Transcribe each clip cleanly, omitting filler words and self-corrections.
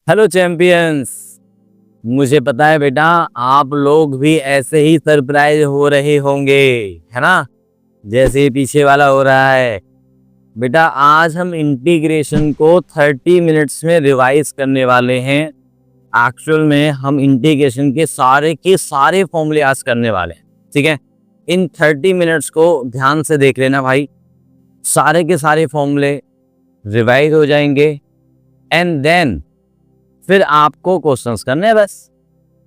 Hello champions. मुझे पता है बेटा, आप लोग भी ऐसे ही सरप्राइज हो रहे होंगे, है ना? जैसे ही पीछे वाला हो रहा है। बेटा आज हम इंटीग्रेशन को 30 मिनट्स में रिवाइज करने वाले हैं। एक्चुअल में हम इंटीग्रेशन के सारे फॉर्मूले आज करने वाले हैं, ठीक है? इन 30 मिनट्स को ध्यान से देख लेना भाई। सारे के सारे फॉर्मूले रिवाइज हो जाएंगे एंड देन फिर आपको क्वेश्चंस करने हैं। बस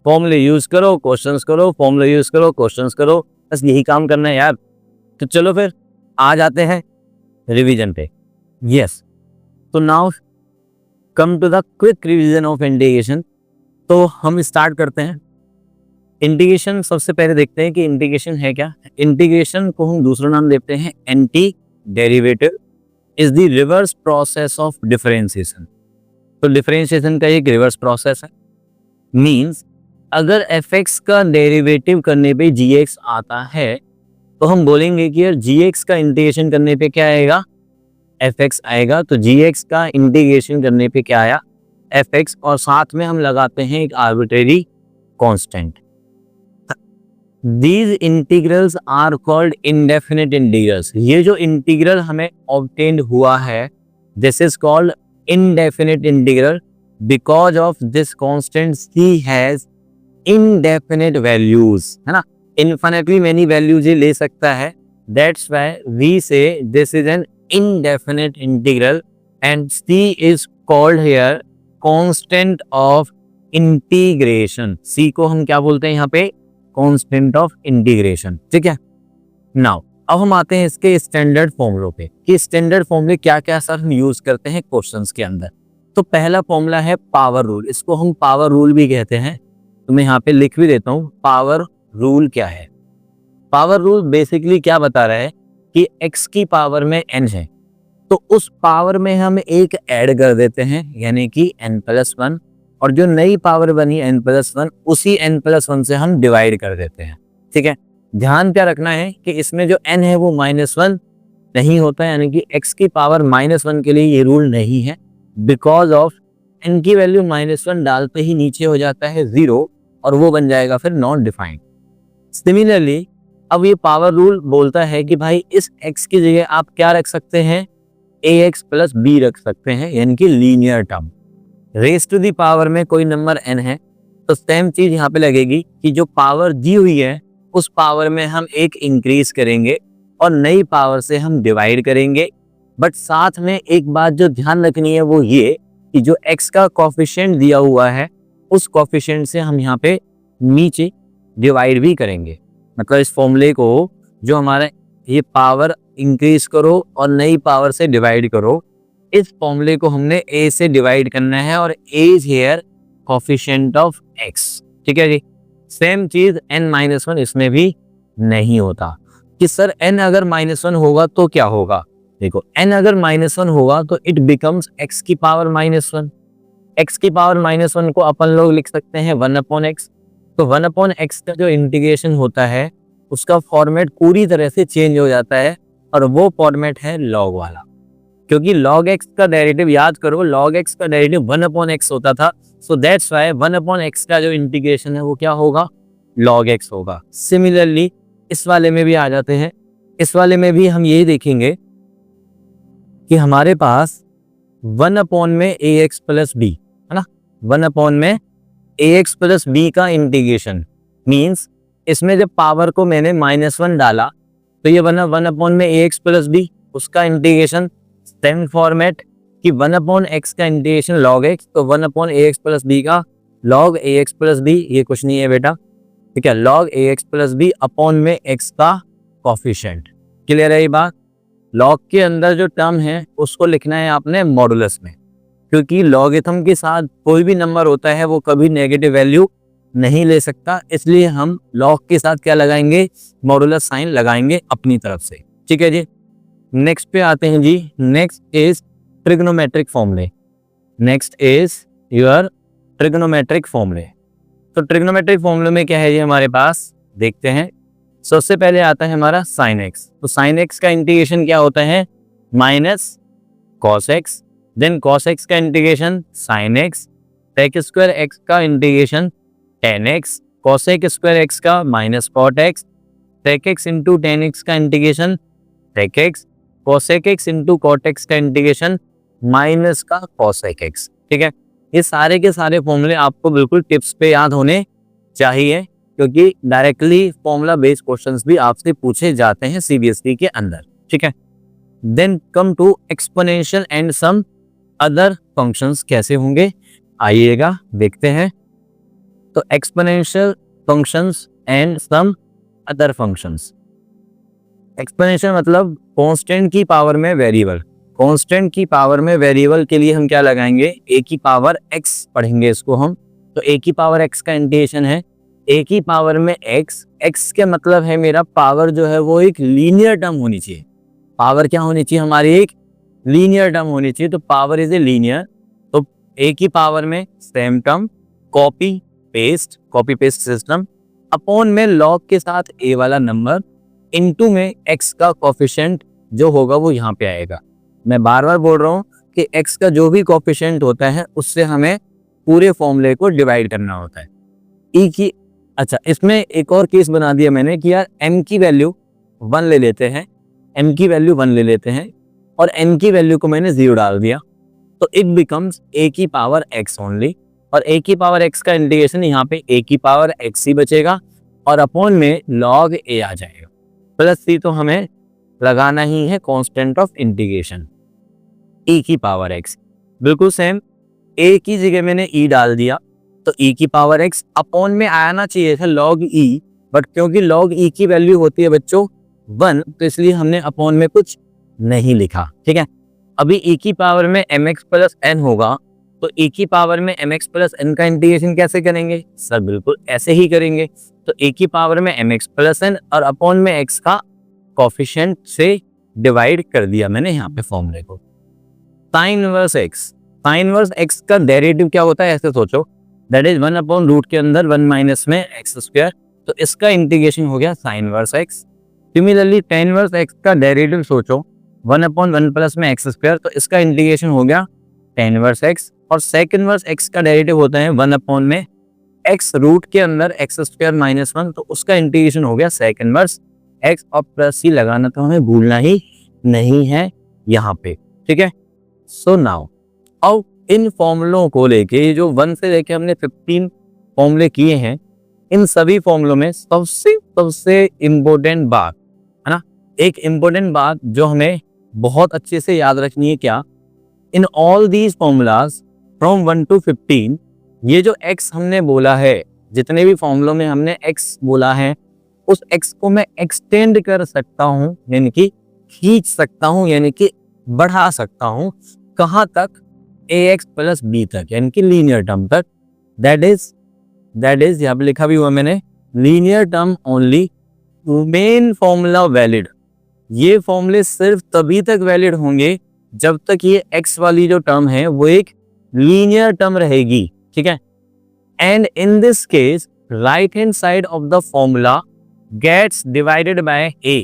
फॉर्मूले यूज करो, क्वेश्चंस करो, फॉर्मूले यूज करो, क्वेश्चंस करो, बस यही काम करना है यार। तो चलो फिर आ जाते हैं रिवीजन पे। यस, तो now come to the quick revision of integration. तो हम स्टार्ट करते हैं। इंटीग्रेशन सबसे पहले देखते हैं कि इंटीग्रेशन है क्या। इंटीग्रेशन को हम दूसरा नाम देते हैं anti derivative is the reverse process of differentiation. तो डिफरेंशिएशन का एक रिवर्स प्रोसेस है। मींस अगर fx का डेरिवेटिव करने पे gx आता है तो हम बोलेंगे कि यार gx का इंटीग्रेशन करने पे क्या आएगा, fx आएगा। तो gx का इंटीग्रेशन करने पे क्या आया, fx, और साथ में हम लगाते हैं एक arbitrary constant. These integrals are called indefinite integrals। ये जो इंटीग्रल हमें ऑब्टेन्ड हुआ है, this is called indefinite integral because of this constant c has indefinite values, है ना? infinitely many values ये ले सकता है। That's why we say this is an indefinite integral and c is called here constant of integration। c को हम क्या बोलते हैं यहाँ पे, constant of integration, ठीक है? Now अब हम आते हैं इसके स्टैंडर्ड फॉर्मूलों पे कि स्टैंडर्ड फॉर्मूले क्या क्या सर हम यूज करते हैं क्वेश्चंस के अंदर। तो पहला फॉर्मूला है पावर रूल। इसको हम पावर रूल भी कहते हैं। तो मैं यहाँ पे लिख भी देता हूँ पावर रूल क्या है। पावर रूल बेसिकली क्या बता रहा है कि x की पावर में n है तो उस पावर में हम एक ऐड कर देते हैं, यानी कि n+1, और जो नई पावर बनी n+1 उसी n+1 से हम डिवाइड कर देते हैं, ठीक है? ध्यान क्या रखना है कि इसमें जो n है वो -1 नहीं होता है, यानी कि x की पावर -1 के लिए ये रूल नहीं है। बिकॉज ऑफ n की वैल्यू -1 डालते ही नीचे हो जाता है 0 और वो बन जाएगा फिर नॉट डिफाइंड। सिमिलरली अब ये पावर रूल बोलता है कि भाई इस x की जगह आप क्या रख सकते हैं, ax + b रख सकते हैं, यानी कि linear term. Raise to the power में कोई नंबर n है तो सेम चीज यहाँ पे लगेगी कि जो पावर दी हुई है उस पावर में हम एक इंक्रीज करेंगे और नई पावर से हम डिवाइड करेंगे। बट साथ में एक बात जो ध्यान रखनी है वो ये कि जो x का कोफिशिएंट दिया हुआ है उस कोफिशिएंट से हम यहाँ पे नीचे डिवाइड भी करेंगे। मतलब इस फॉर्मूले को जो हमारा ये पावर इंक्रीज करो और नई पावर से डिवाइड करो, इस फॉर्मूले को हमने a से डिवाइड करना है और a is here coefficient of x, ठीक है जी? सेम चीज n-1 इसमें भी नहीं होता कि सर n अगर -1 होगा तो क्या होगा। देखो n अगर -1 होगा तो इट बिकम्स x की पावर -1। x की पावर -1 को अपन लोग लिख सकते हैं 1/x। तो 1/x का जो इंटीग्रेशन होता है उसका फॉर्मेट पूरी तरह से चेंज हो जाता है और वो फॉर्मेट है log वाला। क्योंकि log x का डेरिवेटिव याद करो, log x का डेरिवेटिव 1/x होता था। सो दैट्स व्हाई 1/x का जो इंटीग्रेशन है वो क्या होगा, log x होगा। सिमिलरली इस वाले में भी आ जाते हैं। इस वाले में भी हम यही देखेंगे कि हमारे पास 1/ में ax + b, है ना? 1/ में ax + b का इंटीग्रेशन मींस इसमें जब पावर को मैंने -1 डाला तो ये बना 1/ में ax + b, उसका इंटीग्रेशन सेम फॉर्मेट कि 1/x का इंटीग्रेशन log x, तो 1/ax + b का log ax + b। ये कुछ नहीं है बेटा, ठीक है? log ax + b अपॉन में x का कोफिशिएंट। क्लियर है ये बात? log के अंदर जो टर्म है उसको लिखना है आपने मॉडुलस में, क्योंकि लॉगरिथम के साथ कोई भी नंबर होता है वो कभी नेगेटिव वैल्यू नहीं ले सकता, इसलिए हम log के साथ क्या लगाएंगे, मॉडुलस साइन लगाएंगे अपनी तरफ से, ठीक है जी? नेक्स्ट पे आते हैं जी। नेक्स्ट इज ट्रिग्नोमेट्रिक फॉर्मूले। नेक्स्ट इज योर ट्रिग्नोमेट्रिक फॉर्मूले। तो ट्रिग्नोमेट्रिक फॉर्मूले में क्या है जी हमारे पास, देखते हैं। सबसे पहले आता है हमारा sin x। तो sin x का इंटीग्रेशन क्या होता है, -cos x। Then cos x का integration sin x, sec square x का integration tan x, cosec square x का minus cot x, sec x into tan x का integration sec x, cosec x into cot x का integration minus का cosec x। ठीक है, ये सारे के सारे फॉर्मूले आपको बिल्कुल टिप्स पे याद होने चाहिए, क्योंकि डायरेक्टली फॉर्मूला बेस्ड क्वेश्चंस भी आपसे पूछे जाते हैं सीबीएसई के अंदर। ठीक है, then come to exponential and some other functions कैसे होंगे, आइएगा देखते हैं। तो exponential functions and some other functions. Exponential मतलब कांस्टेंट की पावर में वेरिएबल। कांस्टेंट की पावर में वेरिएबल के लिए हम क्या लगाएंगे, ए की पावर एक्स पढ़ेंगे इसको हम। तो ए की पावर एक्स का इंटीग्रेशन है ए की पावर में एक्स। एक्स के मतलब है मेरा पावर जो है वो एक लीनियर टर्म होनी चाहिए। पावर क्या होनी चाहिए हमारी, एक लीनियर टर्म होनी चाहिए। तो पावर इज ए लीनियर, तो ए की पावर में same term, copy paste system, upon में लॉग के साथ ए वाला नंबर, इनटू में एक्स का कोफिशिएंट जो होगा वो यहाँ पे आएगा। मैं बार बार बोल रहा हूँ कि एक्स का जो भी कोफिशिएंट होता है उससे हमें पूरे फॉर्मूले को डिवाइड करना होता है। ई की अच्छा, इसमें एक और केस बना दिया मैंने कि यार m की वैल्यू 1 ले लेते हैं, m की वैल्यू 1 ले लेते हैं और n की वैल्यू को मैंने 0 डाल दिया, तो इट बिकम्स a की पावर x ओनली। और a की पावर x का इंटीग्रेशन यहाँ पे a की पावर x ही बचेगा और अपॉन में log a आ जाएगा। प्लस c तो हमें लगाना ही है कांस्टेंट ऑफ इंटीग्रेशन, e की पावर x। बिल्कुल सेम, a की जगह मैंने e डाल दिया, तो e की पावर x अपॉन में आना चाहिए था log e, बट क्योंकि log e की वैल्यू होती है बच्चों 1, तो इसलिए हमने अपॉन में कुछ नहीं लिखा। ठीक है, अभी e की पावर में mx प्लस n होगा, तो e की पावर में mx प्लस n का इंटीग्रेशन कैसे करेंगे सर, बिल्कुल ऐसे ही करेंगे। तो a की पावर में mx प्लस n और अपॉन में x का कोफिशिएंट से डिवाइड कर दिया मैंने यहाँ पे फॉर्मूले को। Sine inverse x, sine inverse x का डेरिवेटिव क्या होता है ऐसे सोचो, दैट इज 1 अपॉन रूट के अंदर 1 माइनस में एक्स स्क्वायर, तो इसका इंटीग्रेशन हो गया sign inverse x. Similarly tan inverse x का डेरिवेटिव सोचो, 1 अपॉन 1 प्लस में एक्स स्क्वायर, तो इसका इंटीग्रेशन हो गया टेन इनवर्स एक्स। और सेक इनवर्स एक्स का डेरिवेटिव होता है 1 अपॉन में एक्स रूट के अंदर एक्स स्क्वायर माइनस 1, तो उसका इंटीग्रेशन हो गया सेक इनवर्स एक्स। और प्लस सी लगाना तो हमें भूलना ही नहीं है यहाँ पे। ठीक है, सो नाउ अब इन फॉर्मूलों को लेके जो 1 से लेके हमने 15 फॉर्मूले किए हैं, इन सभी फॉर्मूलों में सबसे इम्पोर्टेंट बात है ना, एक इम्पोर्टेंट बात जो हमें बहुत अच्छे से याद रखनी है, क्या, इन all these formulas from 1 to 15, ये जो x हमने बोला है, जितने भी फॉर्मूलों में हमने x बोला है, उस x को मैं एक्सटेंड कर सकता हूँ, यानी कि खींच सकता हूँ, यानी कि बढ़ा सकता हूँ। कहाँ तक, ax प्लस b तक, यानी कि लीनियर टर्म तक। दैट इज यहाँ पे लिखा भी हुआ मैंने, linear term only, main formula valid. ये फॉर्मूले सिर्फ तभी तक वैलिड होंगे जब तक ये x वाली जो टर्म है वो एक लीनियर टर्म रहेगी। ठीक है, and in this case right hand side of the formula gets divided by a,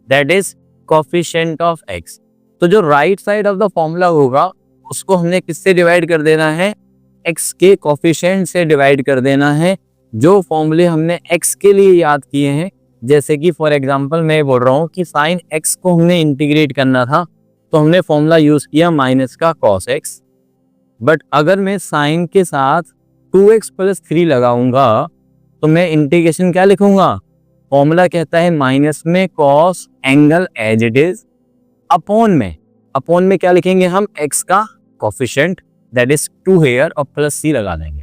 that is coefficient of x। तो जो right side of the formula होगा उसको हमने किससे डिवाइड कर देना है, x के कोफिशिएंट से डिवाइड कर देना है। जो फॉर्मूले हमने x के लिए याद किए हैं, जैसे कि फॉर एग्जांपल मैं बोल रहा हूँ कि साइन x को हमने इंटीग्रेट करना था, तो हमने फॉर्मूला यूज किया माइनस का cos x। बट अगर मैं साइन के साथ 2x प्लस 3 लगाऊंगा तो मैं इंटीग्रेशन क्या लिखूंगा, फॉर्मूला कहता है माइनस में cos angle as it is, upon में क्या लिखेंगे हम, x का कोफिशिएंट दैट इज 2 हेयर और प्लस c लगा देंगे।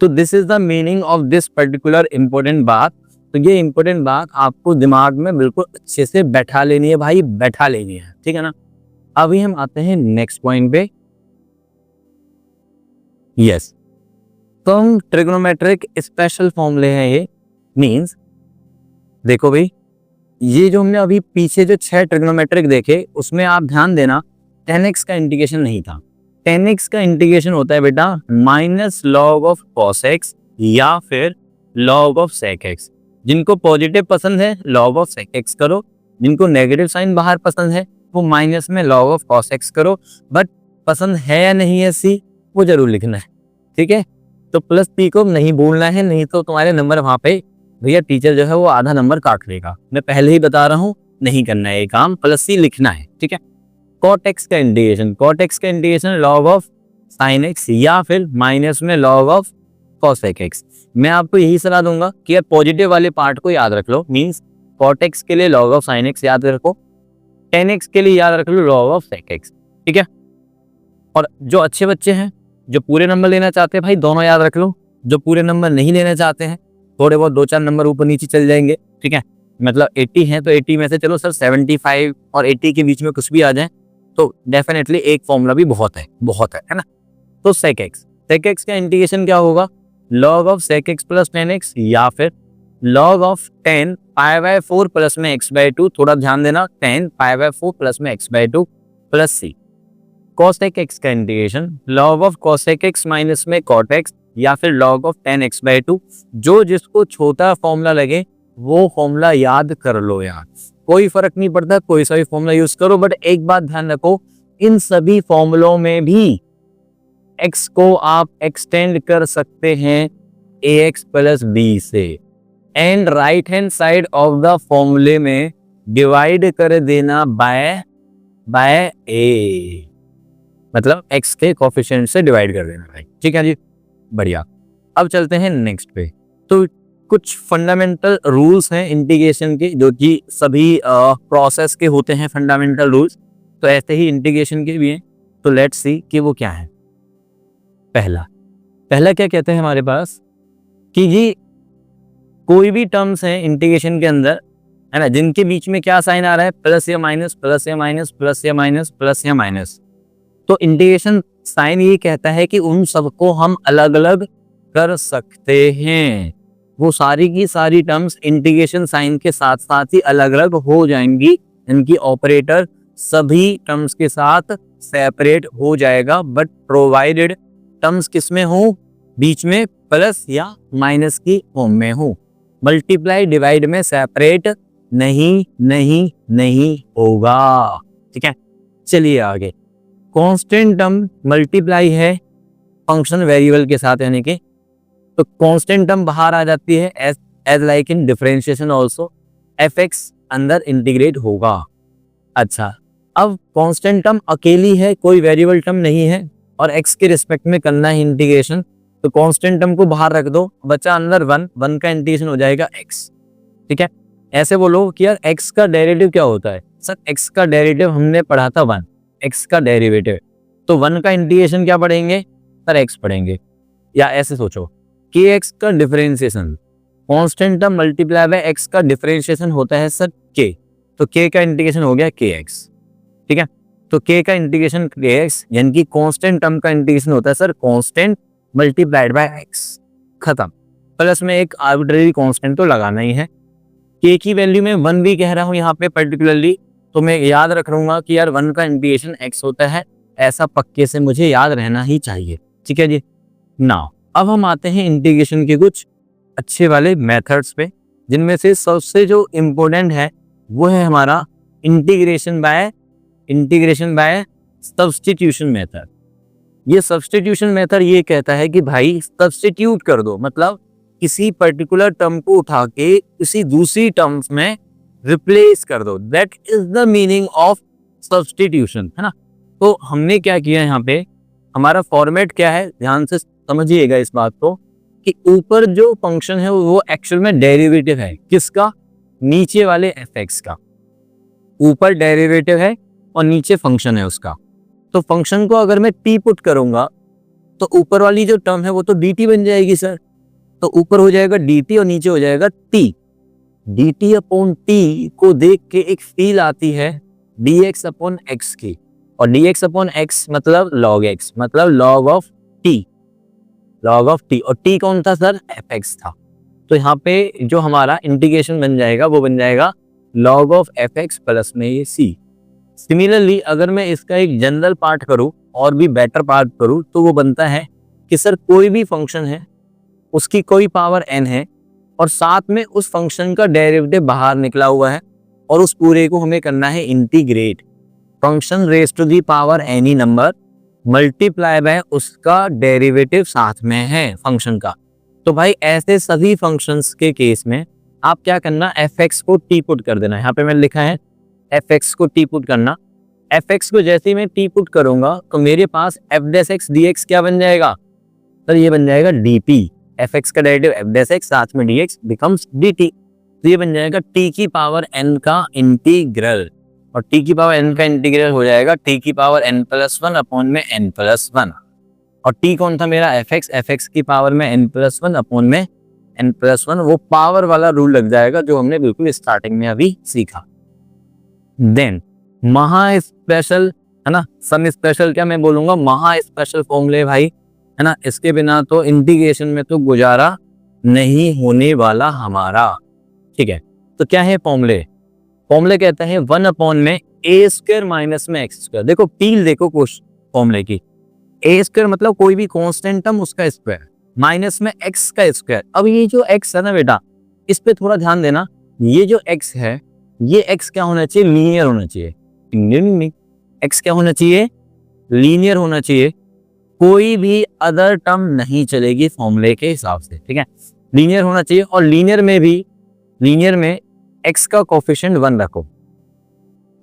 तो this is the meaning of this particular important बात। तो ये इंपॉर्टेंट बात आपको दिमाग में बिल्कुल अच्छे से बैठा लेनी है भाई, बैठा लेनी है। ठीक है ना, अभी हम आते हैं नेक्स्ट पॉइंट पे। यस, तो हम ट्रिग्नोमेट्रिक स्पेशल फॉर्मूले हैं ये, मींस देखो भाई, ये जो हमने अभी पीछे जो 6 ट्रिग्नोमेट्रिक देखे उसमें आप ध्यान देना tan x का इंटीग्रेशन नहीं था। tan x का इंटीग्रेशन होता है बेटा minus log of cos x या फिर लॉग ऑफ sec x। जिनको पॉजिटिव पसंद है लॉग ऑफ sec x करो, जिनको नेगेटिव साइन बाहर पसंद है वो माइनस में लॉग ऑफ cos x करो। बट पसंद है या नहीं है सी, वो जरूर लिखना है। ठीक है। तो प्लस सी को नहीं भूलना है, नहीं तो तुम्हारे नंबर वहां पे भैया टीचर जो है वो आधा नंबर काट लेगा। मैं पहले ही बता रहा हूँ, नहीं करना है ये काम, प्लस सी लिखना है, ठीक है। कॉट एक्स का इंटीग्रेशन, कॉट एक्स का integration log of sine x या फिर माइनस में लॉग ऑफ कॉसेक एक्स। मैं आपको यही सलाह दूंगा कि यार पॉजिटिव वाले पार्ट को याद रख लो, मींस कॉट एक्स के लिए लॉग ऑफ साइन एक्स याद रखो, टेन एक्स के लिए याद रख लो लॉग ऑफ सेक एक्स, ठीक है। और जो अच्छे बच्चे हैं, जो पूरे नंबर लेना चाहते हैं, भाई दोनों याद रख लो। जो पूरे नंबर नहीं लेना चाहते हैं, थोड़े बहुत 2-4 नंबर ऊपर नीचे चल जाएंगे, ठीक है। मतलब 80 है तो 80 में से चलो सर 75 और 80 के बीच में कुछ भी आ जाए तो डेफिनेटली एक फॉर्मूला भी बहुत है ना। तो सेक एक्स का इंटीग्रेशन क्या होगा, log of sec X plus 10x या फिर लॉग ऑफ 10 π/4 प्लस में x/2। थोड़ा ध्यान देना, 10 π/4 प्लस में x/2 प्लस सी। cosec x का integration log of cosec x minus में cot x या फिर लॉग ऑफ 10x/2। जो जिसको छोटा फॉर्मूला लगे वो फॉर्मूला याद कर लो यार, कोई फर्क नहीं पड़ता, कोई सा भी फॉर्मूला यूज करो। बट एक बात ध्यान रखो, इन सभी फॉर्मूलों में भी x को आप एक्सटेंड कर सकते हैं ax प्लस बी से, and right hand side of the फॉर्मूले में डिवाइड कर देना बाय a, मतलब x के कोफिशिएंट से डिवाइड कर देना भाई, ठीक है जी, बढ़िया। अब चलते हैं नेक्स्ट पे। तो कुछ फंडामेंटल रूल्स हैं इंटीग्रेशन के, जो कि सभी प्रोसेस के होते हैं फंडामेंटल रूल्स, तो ऐसे ही इंटीग्रेशन के भी हैं। तो लेट्स सी कि वो क्या है। पहला क्या कहते हैं हमारे पास कि जी कोई भी टर्म्स हैं इंटीग्रेशन के अंदर, है ना, जिनके बीच में क्या साइन आ रहा है, प्लस या माइनस, प्लस या माइनस, प्लस या माइनस, प्लस या माइनस। तो इंटीग्रेशन साइन ये कहता है कि उन सबको हम अलग अलग कर सकते हैं। वो सारी की सारी टर्म्स इंटीग्रेशन साइन के साथ साथ ही अलग अलग हो जाएंगी, इनकी ऑपरेटर सभी टर्म्स के साथ सेपरेट हो जाएगा, बट प्रोवाइडेड टर्म्स किसमें हो, बीच में प्लस या माइनस की फॉर्म में हो। मल्टीप्लाई डिवाइड में सेपरेट नहीं होगा, ठीक है। चलिए आगे, कांस्टेंट टर्म मल्टीप्लाई है फंक्शन वेरिएबल के साथ, यानी कि तो कांस्टेंट टर्म बाहर आ जाती है, as like in differentiation also fx अंदर इंटीग्रेट होगा। अच्छा, अब कांस्टेंट टर्म अकेली है, कोई वेरिएबल टर्म नहीं है और x के रिस्पेक्ट में करना है इंटीग्रेशन, तो कांस्टेंट टर्म को बाहर रख दो, बचा अंदर 1 का इंटीग्रेशन हो जाएगा x, ठीक है। ऐसे बोलो कि यार x का डेरिवेटिव क्या होता है, सर x का डेरिवेटिव हमने पढ़ा था 1, x का डेरिवेटिव, तो 1 का इंटीग्रेशन क्या पढ़ेंगे सर, x पढ़ेंगे। या ऐसे सोचो कि x का differentiation, constant term multiply by x का डिफरेंशिएशन होता है सर k, तो k का इंटीग्रेशन हो गया kx, ठीक है। तो k का इंटीग्रेशन kx, यानी कि कांस्टेंट टर्म का इंटीग्रेशन होता है sir constant multiplied by x, खत्म। प्लस में एक आर्बिट्रेरी कांस्टेंट तो लगाना ही है। k की वैल्यू में 1 भी कह रहा हूं यहाँ पे पर्टिकुलरली, तो मैं याद रख लूंगा कि यार 1 का इंटीग्रेशन x होता है, ऐसा पक्के से मुझे याद रहना ही चाहिए, ठीक है जी। नाउ अब हम आते हैं इंटीग्रेशन के कुछ अच्छे वाले मेथड्स पे, जिनमें से सबसे जो इम्पोर्टेंट है वो है हमारा इंटीग्रेशन बाय सब्स्टिट्यूशन मेथड। ये सब्स्टिट्यूशन मेथड ये कहता है कि भाई सब्स्टिट्यूट कर दो, मतलब किसी पर्टिकुलर टर्म को उठा के किसी दूसरी टर्म्स में रिप्लेस कर दो, that is the meaning of substitution, है ना। तो हमने क्या किया यहाँ पे, हमारा फॉर्मेट क्या है, ध्यान से समझिएगा इस बात को, कि ऊपर जो फंक्शन है वो एक्चुअल में डेरिवेटिव है किसका, नीचे वाले fx का। ऊपर डेरिवेटिव है और नीचे फंक्शन है उसका। तो फंक्शन को अगर मैं t पुट करूंगा तो ऊपर वाली जो टर्म है वो तो dt बन जाएगी सर, तो ऊपर हो जाएगा dt और नीचे हो जाएगा t। dt अपॉन t को देख के एक फील आती है dx अपॉन x की, और dx अपॉन x मतलब log x, मतलब log ऑफ t, और t कौन था सर, fx था। तो यहाँ पे जो हमारा इंटीग्रेशन बन जाएगा वो बन जाएगा log ऑफ fx प्लस में ये c। सिमिलरली अगर मैं इसका एक जनरल पार्ट करूँ और भी बेटर पार्ट करूँ तो वो बनता है कि सर कोई भी फंक्शन है, उसकी कोई पावर n है और साथ में उस फंक्शन का डेरिवेटिव बाहर निकला हुआ है, और उस पूरे को हमें करना है integrate. Function raise to the power any number multiply by उसका डेरिवेटिव साथ में है फंक्शन का। तो भाई ऐसे सभी फंक्शंस के केस में आप क्या करना, एफ एक्स को टी पुट कर देना। यहाँ पे मैंने लिखा है एफ एक्स को टी पुट करना। एफ एक्स को जैसे ही मैं टी पुट करूंगा तो मेरे पास F dash X D X क्या बन जाएगा, तो ये बन जाएगा डी पी। एफ एक्स का डेरिवेटिव एफ डैश एक्स साथ में D X becomes D T. तो ये बन जाएगा टी की पावर एन का इंटीग्रल, और टी की पावर एन का इंटीग्रल हो जाएगा टी की power n plus one upon में एन प्लस वन। और टी कौन था मेरा, एफ एक्स की पावर में एन प्लस वन अपॉन में एन प्लस वन। वो पावर वाला रूल लग जाएगा जो हमने बिल्कुल स्टार्टिंग में अभी सीखा। देन महा स्पेशल है ना, सम स्पेशल क्या मैं बोलूंगा, महा स्पेशल फॉर्मूले भाई है ना, इसके बिना तो इंटीग्रेशन में तो गुजारा नहीं होने वाला हमारा। ठीक है, तो क्या है फॉर्मूले, फॉर्मूले कहते हैं 1 अपॉन में ए स्क्वायर माइनस में एक्स स्क्वायर। देखो पील देखो कुछ फॉर्मूले की, ए स्क्वायर मतलब कोई भी कांस्टेंट टर्म उसका स्क्वायर, माइनस में एक्स का स्क्वायर। अब ये जो एक्स है ना बेटा, इस पे थोड़ा ध्यान देना, ये जो एक्स है ये एक्स क्या होना चाहिए, लीनियर होना चाहिए। एक्स क्या होना चाहिए, लीनियर होना चाहिए, कोई भी अदर टर्म नहीं चलेगी फॉर्मूले के हिसाब से। ठीक है, लीनियर होना चाहिए। और लीनियर में भी, लीनियर में एक्स का कोफिशिएंट 1 रखो,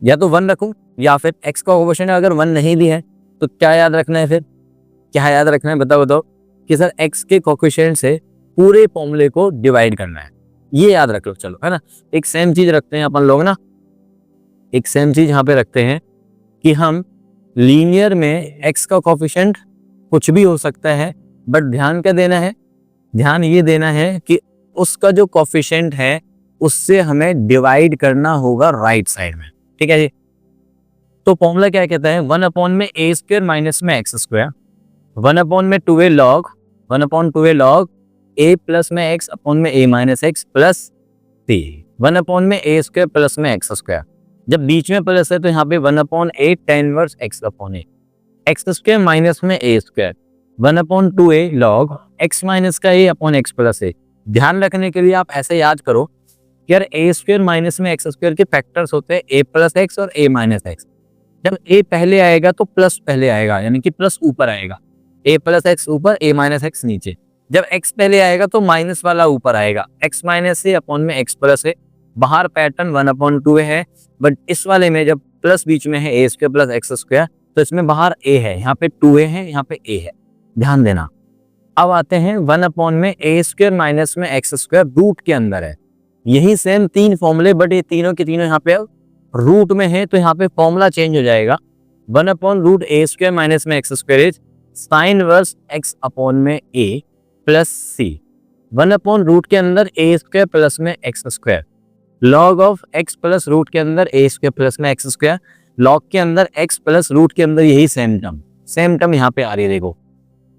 या तो 1 रखो या फिर एक्स का कोफिशिएंट अगर 1 नहीं भी है तो क्या याद रखना है, फिर क्या याद रखना है बताओ कि सर एक्स के कोफिशिएंट से पूरे फॉर्मूले को डिवाइड करना है, ये याद रख लो। चलो है ना, एक सेम चीज रखते हैं अपन लोग ना, एक सेम चीज यहाँ पे रखते हैं कि हम लीनियर में एक्स का कोफिशिएंट कुछ भी हो सकता है, बट ध्यान क्या देना है, ध्यान ये देना है कि उसका जो कोफिशिएंट है उससे हमें डिवाइड करना होगा राइट साइड में। ठीक है जी, तो फॉर्मूला क्या कहता है, 1 अपॉन में ए स्क्वायर माइनस में एक्स स्क्वायर, 1 अपॉन में 2a log, 1 upon 2a log A plus में एक्स अपॉन में A minus X plus C, 1 upon में ए स्क्वायर प्लस में एक्स स्क्वायर। जब बीच में प्लस है तो यहाँ पे 1 upon A tan inverse x upon A, X square minus में A square, 1 upon 2a log X minus का ए अपॉन एक्स प्लस ए। ध्यान रखने के लिए आप ऐसे याद करो कि यार ए स्क्वायर माइनस में एक्स स्क्वायर के फैक्टर्स होते हैं ए प्लस एक्स और ए माइनस एक्स। जब ए पहले आएगा तो प्लस पहले आएगा, यानी कि प्लस ऊपर आएगा, ए प्लस एक्स ऊपर ए माइनस एक्स नीचे। जब एक्स पहले आएगा तो माइनस वाला ऊपर आएगा, एक्स माइनस से अपॉन में एक्स प्लस है। बाहर पैटर्न 1 अपॉन 2 है, बट इस वाले में जब प्लस बीच में है ए स्क्वायर प्लस एक्स स्क्वायर, तो इसमें बाहर ए है, यहाँ पे 2a है, यहाँ पे ए है, ध्यान देना। अब आते हैं 1 अपॉन में ए स्क्वायर माइनस में एक्स स्क्वायर रूट के अंदर है। यही सेम 3 फॉर्मूले, बट ये तीनों के तीनों यहाँ पे रूट में है, तो यहाँ पे फॉर्मूला चेंज हो जाएगा। 1 अपॉन रूट ए स्क्वायर माइनस में x square is sine inverse x upon में a plus C, 1 upon root के अंदर ए स्क्वायर प्लस में x square, log of x plus root के अंदर ए स्क्वायर प्लस में एक्स स्क्वायर, लॉग के अंदर एक्स प्लस रूट के अंदर यही सेम टर्म यहाँ पे आ रही है। देखो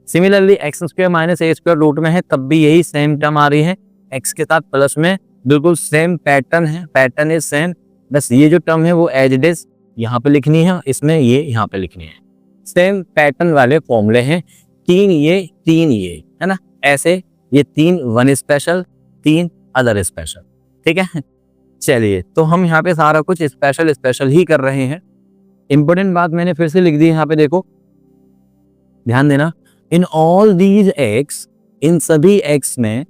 सिमिलरली एक्स स्क्वायर माइनस ए स्क्वायर रूट में है, तब भी यही सेम टर्म आ रही है, एक्स के साथ प्लस में, बिल्कुल सेम पैटर्न है, पैटर्न इज सेम, बस ये जो टर्म है वो एज इट इज यहाँ पे लिखनी है, इसमें ये यहाँ पे लिखनी है। सेम पैटर्न वाले फॉर्मूले हैं, 3 ये है ना, ऐसे ये 3 1 स्पेशल 3 अदर स्पेशल। ठीक है, चलिए तो हम यहाँ पे सारा कुछ स्पेशल ही कर रहे हैं। इंपॉर्टेंट बात मैंने फिर से लिख दी यहाँ पे, देखो ध्यान देना, इन ऑल दीज एक्स, इन सभी एक्स में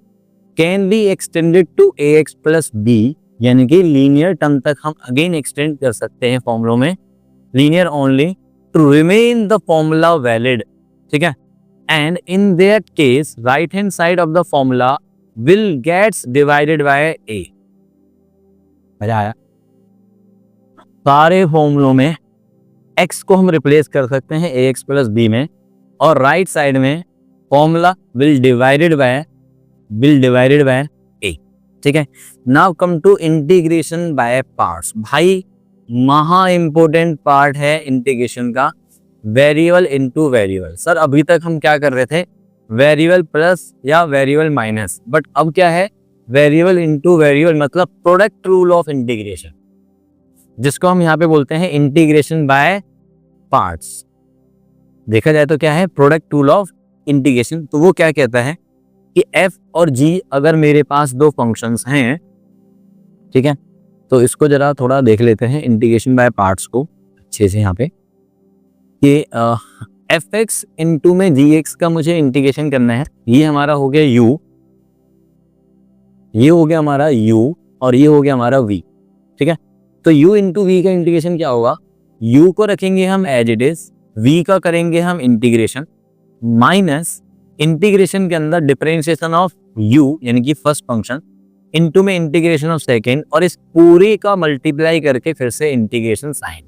can be extended to a x plus b, यानी कि लीनियर टर्म तक हम अगेन एक्सटेंड कर सकते हैं फॉर्मूलों में, linear only to remain the formula valid. ठीक है, and in that case right hand side of the formula will gets divided by A. मजा आया? सारे फॉर्मूलों में x को हम रिप्लेस कर सकते हैं ax प्लस b में, और राइट साइड में formula will divided by a। ठीक है, now come to integration by parts. भाई महा इंपोर्टेंट पार्ट है इंटीग्रेशन का, वेरिएबल इनटू वेरिएबल। सर अभी तक हम क्या कर रहे थे, वेरिएबल प्लस या वेरिएबल माइनस, बट अब क्या है, वेरिएबल इनटू वेरिएबल, मतलब प्रोडक्ट रूल ऑफ इंटीग्रेशन, जिसको हम यहाँ पे बोलते हैं इंटीग्रेशन बाय पार्ट्स। देखा जाए तो क्या है, प्रोडक्ट रूल ऑफ इंटीग्रेशन। तो वो क्या कहता है कि f और g अगर मेरे पास 2 फंक्शंस हैं, ठीक है, तो इसको जरा थोड़ा देख लेते हैं इंटीग्रेशन बाय पार्ट्स को अच्छे से यहाँ पे, कि एफ एक्स इंटू में जी एक्स का मुझे इंटीग्रेशन करना है। ये हमारा हो गया u, ये हो गया हमारा u और ये हो गया हमारा v। ठीक है, तो u इंटू वी का इंटीग्रेशन क्या होगा, u को रखेंगे हम एज इट इज, v का करेंगे हम इंटीग्रेशन, माइनस इंटीग्रेशन के अंदर डिफरेंशिएशन ऑफ u यानी कि फर्स्ट फंक्शन इनटू में इंटीग्रेशन ऑफ सेकंड, और इस पूरे का मल्टीप्लाई करके फिर से इंटीग्रेशन साइन।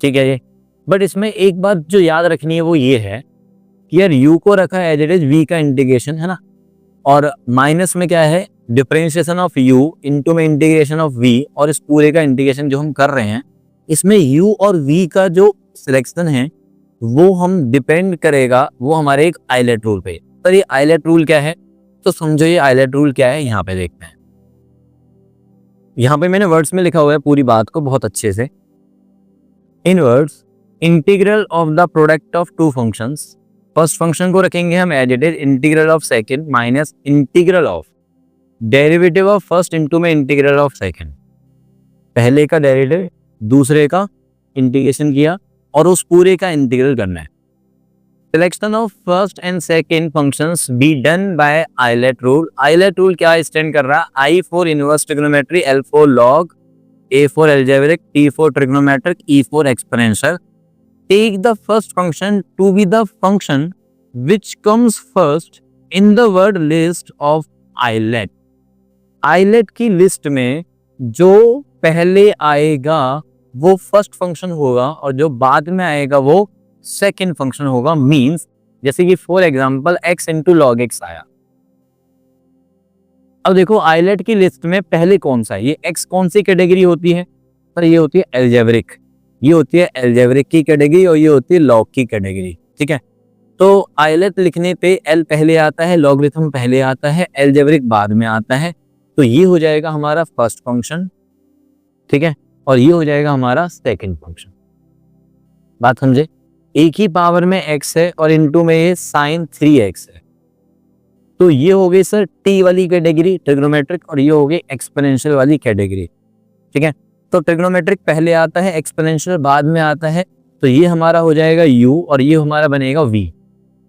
ठीक है ये, बट इसमें एक बात जो याद रखनी है वो ये है कि यार u को रखा है एज इट इज, v का इंटीग्रेशन है ना, और माइनस में क्या है डिफरेंशिएशन ऑफ u इनटू में इंटीग्रेशन ऑफ v, और इस पूरे का इंटीग्रेशन जो हम कर रहे हैं इसमें u और v का जो सिलेक्शन है वो हम डिपेंड करेगा वो हमारे एक आइलेट रूल पे। पर ये आइलेट रूल क्या है, तो समझो ये आइलेट रूल क्या है, यहाँ पे देखते हैं। यहाँ पे मैंने वर्ड्स में लिखा हुआ है पूरी बात को बहुत अच्छे से। In words, integral of the product of two functions, first function को रखेंगे हम as it is, integral of second minus integral of derivative of first into में इंटीग्रल ऑफ सेकंड। पहले का डेरिवेटिव दूसरे का इंटीग्रेशन किया और उस पूरे का इंटीग्रल करना है। Selection of first and second functions be done by ILATE rule. ILATE rule क्या स्टैंड कर रहा है, I for inverse trigonometry, L for log, A for algebraic, T for trigonometric, E for exponential. Take the first function to be the function which comes first in the word list of ILATE. ILATE की लिस्ट में जो पहले आएगा वो first function होगा और जो बाद में आएगा वो सेकंड फंक्शन होगा। मींस जैसे कि for example x into log x आया। अब देखो आइलेट की लिस्ट में पहले कौन सा है, ये x कौन सी कैटेगरी होती है, पर ये होती है एल्जेब्रिक, ये होती है एल्जेब्रिक की कैटेगरी और ये होती है लॉग की कैटेगरी। ठीक है, तो आइलेट लिखने पे l पहले आता है, लॉगरिथम पहले आता है, एल्जेब्रिक बाद में आता है। तो ये हो जाएगा हमारा फर्स्ट फंक्शन, ठीक है, और ये हो जाएगा हमारा सेकंड फंक्शन। बात समझे, एक ही पावर में x है और इनटू में ये sin 3x है। तो ये हो गई सर t वाली कैटेगरी ट्रिग्नोमेट्रिक, और ये हो गई एक्सपोनेंशियल वाली कैटेगरी। ठीक है, तो ट्रिग्नोमेट्रिक पहले आता है, एक्सपोनेंशियल बाद में आता है। तो ये हमारा हो जाएगा u और ये हमारा बनेगा v,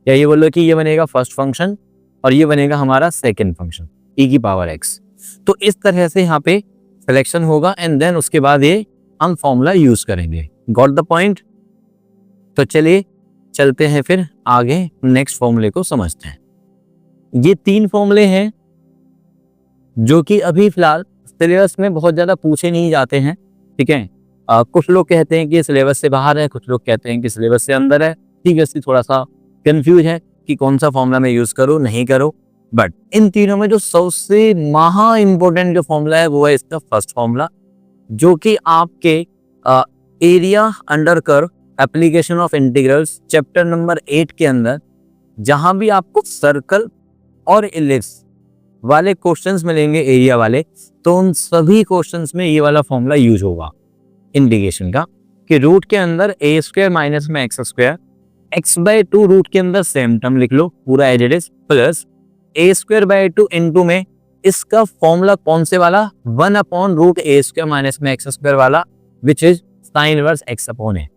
या ये बोलो कि ये बनेगा फर्स्ट फंक्शन और ये बनेगा हमारा सेकंड फंक्शन e की पावर x। तो इस तरह से यहाँ पे सिलेक्शन होगा एंड देन उसके बाद ये हम फॉर्मूला यूज करेंगे। Got the point. तो चलिए चलते हैं फिर आगे नेक्स्ट फॉर्मूले को समझते हैं। ये तीन फॉर्मूले हैं जो कि अभी फिलहाल सिलेबस में बहुत ज्यादा पूछे नहीं जाते हैं। ठीक है, कुछ लोग कहते हैं कि सिलेबस से बाहर है, कुछ लोग कहते हैं कि सिलेबस से अंदर है। ठीक है, थोड़ा सा कंफ्यूज है कि कौन सा फॉर्मूला मैं यूज करूँ नहीं करूँ। बट इन तीनों में जो सबसे महा इंपॉर्टेंट जो फॉर्मूला है वो है इसका फर्स्ट फॉर्मूला, जो कि आपके area under curve application of integrals chapter number 8 के अंदर जहां भी आपको सर्कल और इलिप्स वाले क्वेश्चंस मिलेंगे एरिया वाले, तो उन सभी क्वेश्चंस में ये वाला फॉर्मूला यूज होगा इंटीग्रेशन का, कि रूट के अंदर ए स्क्वायर माइनस में x square, X by 2 root के अंदर सेम टर्म लिख लो पूरा as it is, plus A square by 2 into में इसका फॉर्मूला कौन से वाला, 1 अपॉन रूट ए स्क्वायर माइनस में एक्स स्क्वायर वाला, which is sine inverse x upon A.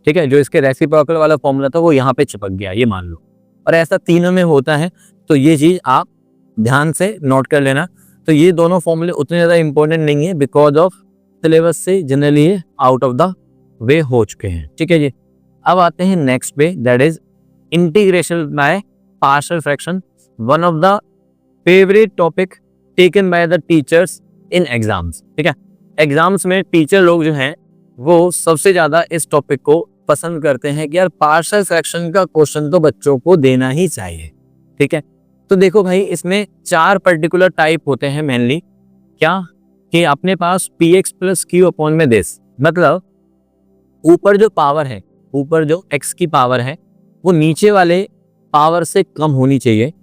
ठीक है, जो इसके रेसिप्रोकल वाला फॉर्मूला था वो यहाँ पे चिपक गया, ये मान लो। और ऐसा तीनों में होता है, तो ये चीज आप ध्यान से नोट कर लेना। तो ये दोनों फॉर्मूले उतने ज्यादा इंपॉर्टेंट नहीं है, बिकॉज ऑफ सिलेबस से जनरली ये आउट ऑफ द वे हो चुके हैं। ठीक है जी, अब आते हैं नेक्स्ट पे, that is integration by partial fraction, one of the favourite topic taken by the teachers in exams. ठीक है, एग्जाम्स में टीचर लोग जो हैं वो सबसे ज्यादा इस टॉपिक को पसंद करते हैं कि यार पार्शियल फ्रैक्शन का क्वेश्चन तो बच्चों को देना ही चाहिए। ठीक है, तो देखो भाई इसमें 4 पर्टिकुलर टाइप होते हैं मेनली। क्या कि अपने पास px प्लस q अपॉन में दिस, मतलब ऊपर जो पावर है, ऊपर जो x की पावर है वो नीचे वाले पावर से कम होनी चाहिए,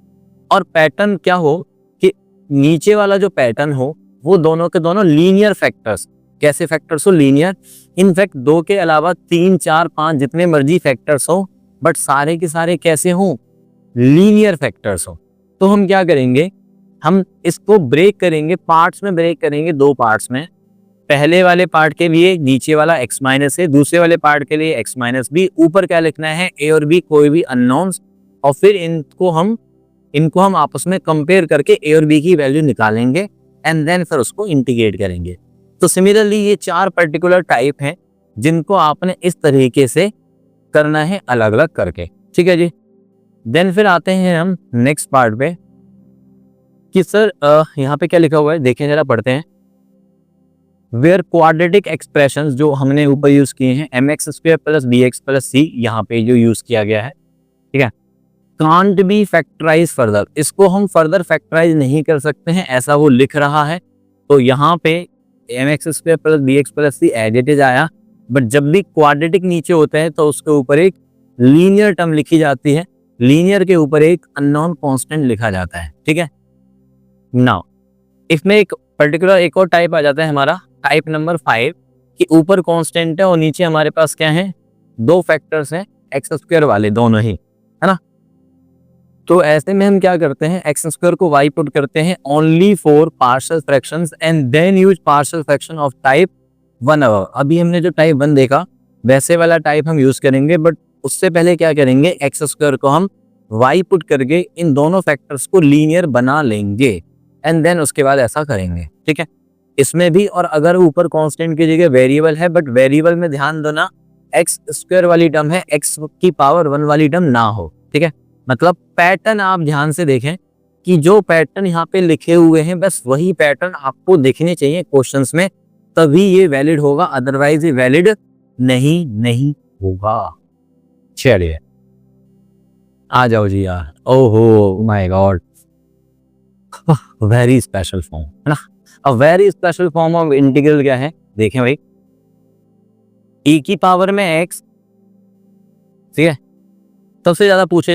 और पैटर्न क्या हो कि नीचे वाला जो पैटर्न हो वो दोनों के दोनों लीनियर फैक्टर्स। कैसे फैक्टर्स हो, लीनियर। इनफैक्ट 2 के अलावा 3, 4, 5 जितने मर्जी फैक्टर्स हो, बट सारे के सारे कैसे हो, लीनियर फैक्टर्स हो। तो हम क्या करेंगे, हम इसको ब्रेक करेंगे, पार्ट्स में ब्रेक करेंगे, 2 पार्ट्स में। पहले वाले पार्ट के लिए नीचे वाला x माइनस है, दूसरे वाले पार्ट के लिए x माइनस बी, ऊपर क्या लिखना है a और b कोई भी अननोन्स, और फिर इनको हम आपस में कंपेयर करके a और b की वैल्यू निकालेंगे एंड देन फिर उसको इंटीग्रेट करेंगे। तो सिमिलरली ये 4 पर्टिकुलर टाइप हैं जिनको आपने इस तरीके से करना है अलग अलग करके, ठीक है जी। देन फिर आते हैं हम नेक्स्ट पार्ट पे कि सर यहाँ पे क्या लिखा हुआ है, देखें जरा, पढ़ते हैं। वेयर क्वाड्रेटिक एक्सप्रेशंस जो हमने ऊपर यूज किए हैं mx² plus bx plus c, यहाँ पे जो यूज किया गया है, ठीक है, कांट बी फैक्टराइज फर्दर, इसको हम फर्दर फैक्टराइज नहीं कर सकते हैं, ऐसा वो लिख रहा है। तो यहाँ पे mx² plus bx plus c as it is आया, बट जब भी क्वाड्रेटिक नीचे होता है तो उसके ऊपर एक लीनियर टर्म लिखी जाती है, लीनियर के ऊपर एक अननोन कांस्टेंट लिखा जाता है, ठीक है। नाउ इसमें एक पर्टिकुलर एक और टाइप आ जाता है हमारा, टाइप नंबर 5, कि ऊपर कांस्टेंट है और नीचे हमारे पास क्या है, 2 फैक्टर्स हैं x² वाले दोनों ही, है ना। तो ऐसे में हम क्या करते हैं, x² को y पुट करते हैं only for partial fractions and then use partial fraction of type 1 above. अभी हमने जो टाइप 1 देखा वैसे वाला टाइप हम यूज करेंगे, बट उससे पहले क्या करेंगे, x² को हम y पुट करके इन दोनों फैक्टर्स को लीनियर बना लेंगे एंड देन उसके बाद ऐसा करेंगे, ठीक है। इसमें भी, और अगर ऊपर कांस्टेंट की जगह वेरिएबल है, बट वेरिएबल में ध्यान देना x² वाली टर्म है, x की पावर 1 वाली टर्म ना हो, ठीक है। मतलब पैटर्न आप ध्यान से देखें कि जो पैटर्न यहाँ पे लिखे हुए हैं बस वही पैटर्न आपको दिखने चाहिए क्वेश्चंस में, तभी ये वैलिड होगा, अदरवाइज ये वैलिड नहीं होगा। चलिए आ जाओ जी यार, ओहो my God, very special form, है ना। A very special form of integral क्या है, देखें भाई, e की पावर में x, ठीक है, सबसे ज्यादा पूछे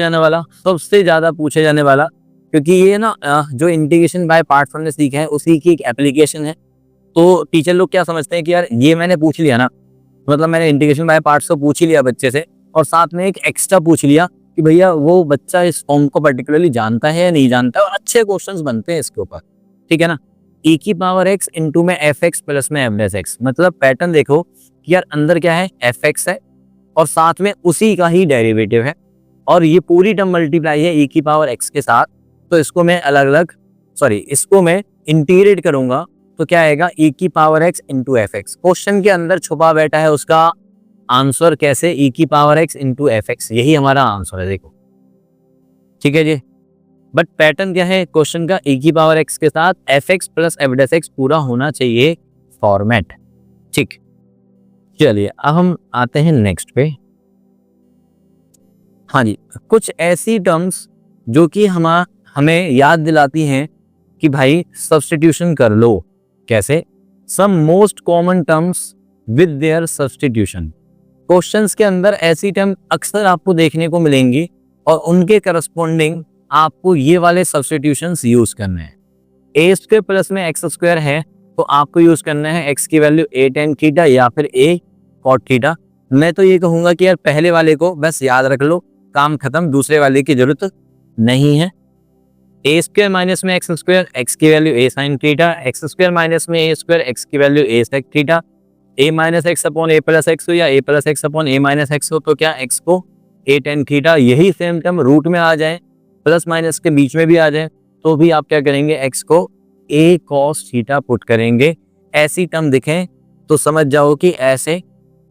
जाने वाला, क्योंकि ये ना जो इंटीग्रेशन बाय पार्ट्स हमने सीखा है उसी की एक एप्लीकेशन है। तो टीचर लोग क्या समझते हैं कि यार ये मैंने पूछ लिया ना, मतलब मैंने इंटीग्रेशन बाय पार्ट्स को पूछ ही लिया बच्चे से, और साथ में एक एक्स्ट्रा पूछ लिया कि भैया वो बच्चा इस फॉर्म को पर्टिकुलरली जानता है या नहीं जानता है, और अच्छे क्वेश्चंस बनते हैं इसके ऊपर, ठीक है ना। e की पावर x इंटू में fx प्लस में f', मतलब पैटर्न देखो कि यार अंदर क्या है, fx है और साथ में उसी का ही डेरिवेटिव है, और ये पूरी टर्म मल्टीप्लाई है e की पावर x के साथ। तो इसको मैं इसको मैं इंटीग्रेट करूंगा तो क्या आएगा, e की power x into fx। Question के अंदर छुपा बैठा है उसका आंसर, कैसे, e की पावर x इंटू fx, यही हमारा आंसर है, देखो, ठीक है जी। बट पैटर्न क्या है क्वेश्चन का, e की पावर x के साथ fx प्लस f' पूरा होना चाहिए फॉर्मेट, ठीक। चलिए अब हम आते हैं नेक्स्ट पे। हाँ जी, कुछ ऐसी टर्म्स जो कि हमें याद दिलाती हैं कि भाई सब्स्टिट्यूशन कर लो, कैसे, some most common terms with their substitution. Questions के अंदर ऐसी टर्म अक्सर आपको देखने को मिलेंगी और उनके करस्पॉन्डिंग आपको ये वाले सब्स्टिट्यूशंस यूज करने हैं। a² प्लस में x² है तो आपको यूज करना है x की वैल्यू a tan थीटा या फिर a cot थीटा। मैं तो ये कहूंगा कि यार पहले वाले को बस याद रख लो, काम खत्म, दूसरे वाले की जरूरत नहीं है। a² माइनस में x², x की value a sin theta, x² minus में a², x की value a sec theta. a minus x upon a plus x हो या a plus x upon a minus x हो तो क्या x को a tan थीटा, यही सेम टर्म रूट में आ जाए, प्लस माइनस के बीच में भी आ जाए तो भी आप क्या करेंगे, x को a cos थीटा पुट करेंगे। ऐसी टर्म दिखें तो समझ जाओ कि ऐसे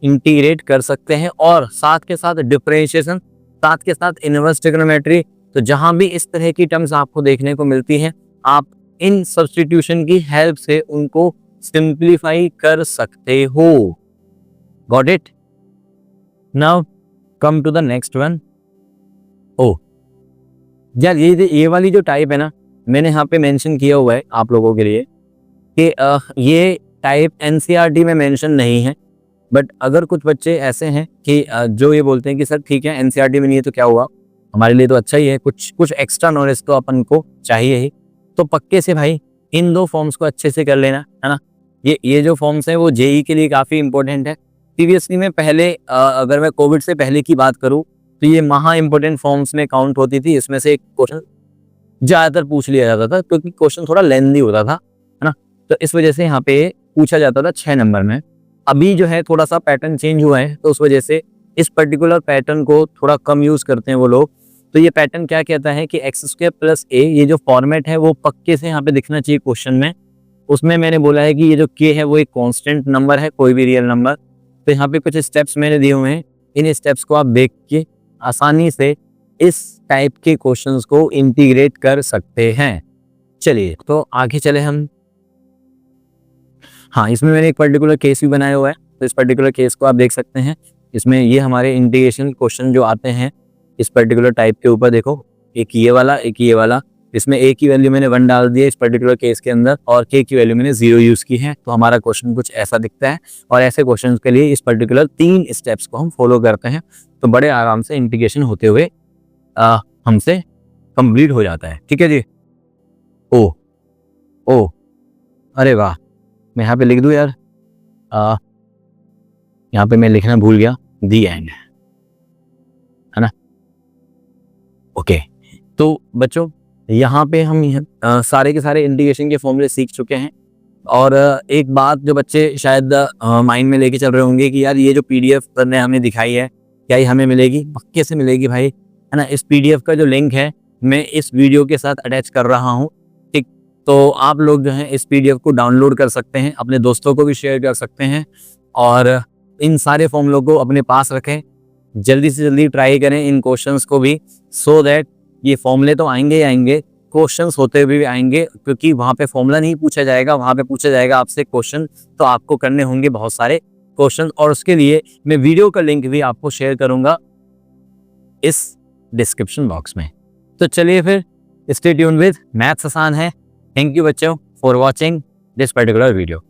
इंटीग्रेट कर सकते हैं, और साथ के साथ डिफरेंशिएशन, साथ के साथ इनवर्स ट्रिग्नोमेट्री। तो जहां भी इस तरह की टर्म्स आपको देखने को मिलती हैं, आप इन सब्स्टिट्यूशन की हेल्प से उनको सिंप्लीफाई कर सकते हो। Got it? Now come to the next one. Oh यार, ये वाली जो टाइप है ना, मैंने यहाँ पे मेंशन किया हुआ है आप लोगों के लिए कि ये टाइप एनसीईआरटी में मेंशन नहीं है, बट अगर कुछ बच्चे ऐसे हैं कि जो ये बोलते हैं कि सर ठीक है एनसीईआरटी में नहीं है तो क्या हुआ, हमारे लिए तो अच्छा ही है, कुछ एक्स्ट्रा नॉलेज तो अपन को चाहिए ही, तो पक्के से भाई इन 2 फॉर्म्स को अच्छे से कर लेना, है ना। ये जो फॉर्म्स हैं वो जेई के लिए काफ़ी इंपॉर्टेंट है। प्रीवियसली में पहले अगर मैं कोविड से पहले की बात करूँ तो ये महा इंपॉर्टेंट फॉर्म्स में काउंट होती थी। इसमें से एक क्वेश्चन ज़्यादातर पूछ लिया जाता था क्योंकि क्वेश्चन थोड़ा लेंदी होता था, है ना। तो इस वजह से यहाँ पे पूछा जाता था 6 नंबर में। अभी जो है थोड़ा सा पैटर्न चेंज हुआ है, तो उस वजह से इस पर्टिकुलर पैटर्न को थोड़ा कम यूज करते हैं वो लोग। तो ये पैटर्न क्या कहता है कि एक्स स्क्वायर प्लस ए, ये जो फॉर्मेट है वो पक्के से यहाँ पे दिखना चाहिए क्वेश्चन में। उसमें मैंने बोला है कि ये जो के है वो एक कांस्टेंट नंबर है, कोई भी रियल नंबर। तो यहाँ पे कुछ स्टेप्स मैंने दिए हुए हैं, इन स्टेप्स को आप देख के आसानी से इस टाइप के क्वेश्चंस को इंटीग्रेट कर सकते हैं। चलिए तो आगे चले हम। हाँ, इसमें मैंने एक पर्टिकुलर केस भी बनाया हुआ है, तो इस पर्टिकुलर केस को आप देख सकते हैं। इसमें ये हमारे इंटीग्रेशन क्वेश्चन जो आते हैं इस पर्टिकुलर टाइप के ऊपर, देखो एक ये वाला, एक ये वाला। इसमें ए की वैल्यू मैंने 1 डाल दिया इस पर्टिकुलर केस के अंदर, और के की वैल्यू मैंने 0 यूज की है। तो हमारा क्वेश्चन कुछ ऐसा दिखता है, और ऐसे क्वेश्चन के लिए इस पर्टिकुलर 3 स्टेप्स को हम फॉलो करते हैं, तो बड़े आराम से इंटीग्रेशन होते हुए हमसे कंप्लीट हो जाता है। ठीक है जी। ओ अरे वाह, मैं यहाँ पे लिख दूं यार, यहाँ पे मैं लिखना भूल गया, दी एंड, है ना। ओके, तो बच्चों यहाँ पे हम सारे के सारे इंटीग्रेशन के फॉर्मूले सीख चुके हैं। और एक बात जो बच्चे शायद माइंड में लेके चल रहे होंगे कि यार ये जो पीडीएफ सर ने हमें दिखाई है, क्या ये हमें मिलेगी? पक्के से मिलेगी भाई, है ना। इस पीडीएफ का जो लिंक है मैं इस वीडियो के साथ अटैच कर रहा हूँ, ठीक। तो आप लोग जो है इस पीडीएफ को डाउनलोड कर सकते हैं, अपने दोस्तों को भी शेयर कर सकते हैं, और इन सारे फॉर्मूलों को अपने पास रखें। जल्दी से जल्दी ट्राई करें इन क्वेश्चंस को भी, सो दैट ये फॉर्मूले तो आएंगे ही आएंगे, क्वेश्चंस होते हुए भी आएंगे, क्योंकि वहाँ पे फॉर्मूला नहीं पूछा जाएगा, वहाँ पे पूछा जाएगा आपसे क्वेश्चन। तो आपको करने होंगे बहुत सारे क्वेश्चन, और उसके लिए मैं वीडियो का लिंक भी आपको शेयर करूंगा इस डिस्क्रिप्शन बॉक्स में। तो चलिए फिर, स्टे ट्यून्ड विद मैथ्स आसान है। थैंक यू बच्चों for watching this particular video.